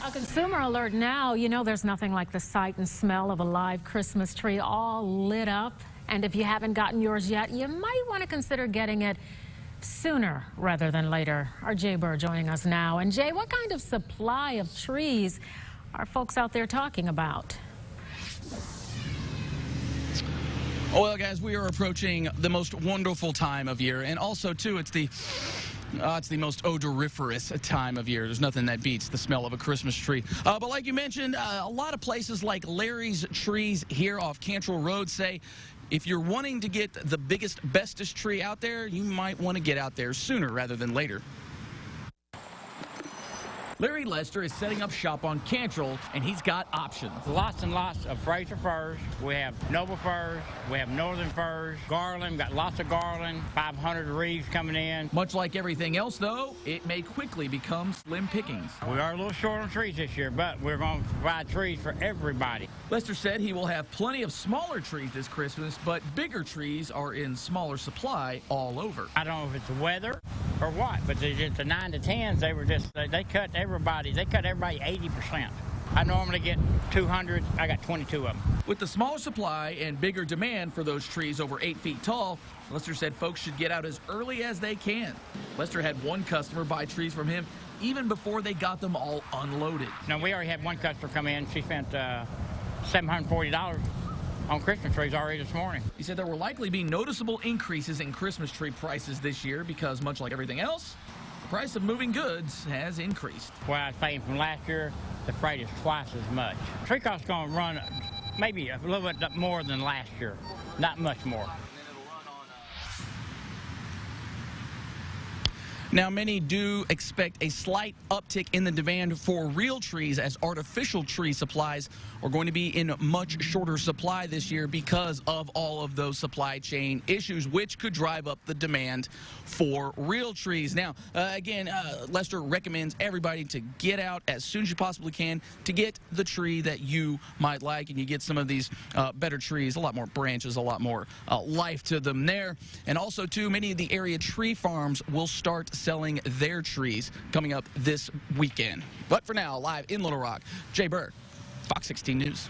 A consumer alert now. You know, there's nothing like the sight and smell of a live Christmas tree all lit up. And if you haven't gotten yours yet, you might want to consider getting it sooner rather than later. Our Jay Burr joining us now. And Jay, what kind of supply of trees are folks out there talking about? Well, guys, we are approaching the most wonderful time of year, and also, too, it's the most odoriferous time of year. There's nothing that beats the smell of a Christmas tree. But like you mentioned, a lot of places like Larry's Trees here off Cantrell Road say if you're wanting to get the biggest, bestest tree out there, you might want to get out there sooner rather than later. Larry Lester is setting up shop on Cantrell, and he's got options. Lots and lots of Fraser firs. We have noble firs. We have northern firs. Garland, got lots of garland. 500 wreaths coming in. Much like everything else, though, it may quickly become slim pickings. We are a little short on trees this year, but we're going to provide trees for everybody. Lester said he will have plenty of smaller trees this Christmas, but bigger trees are in smaller supply all over. I don't know if it's the weather or what, but the 9 to 10s, they cut everybody. They cut everybody 80%. I normally get 200. I got 22 of them. With the smaller supply and bigger demand for those trees over 8 feet tall, Lester said folks should get out as early as they can. Lester had one customer buy trees from him even before they got them all unloaded. Now, we already had one customer come in. She spent $740 on Christmas trees already this morning. He said there will likely be noticeable increases in Christmas tree prices this year because, much like everything else, the price of moving goods has increased. Well, I was paying from last year, the freight is twice as much. Tree cost's going to run maybe a little bit more than last year, not much more. Now, many do expect a slight uptick in the demand for real trees as artificial tree supplies are going to be in much shorter supply this year because of all of those supply chain issues, which could drive up the demand for real trees. Now, again, Lester recommends everybody to get out as soon as you possibly can to get the tree that you might like, and you get some of these better trees, a lot more branches, a lot more life to them there. And also, too, many of the area tree farms will start selling their trees coming up this weekend. But for now, live in Little Rock, Jay Burr, Fox 16 News.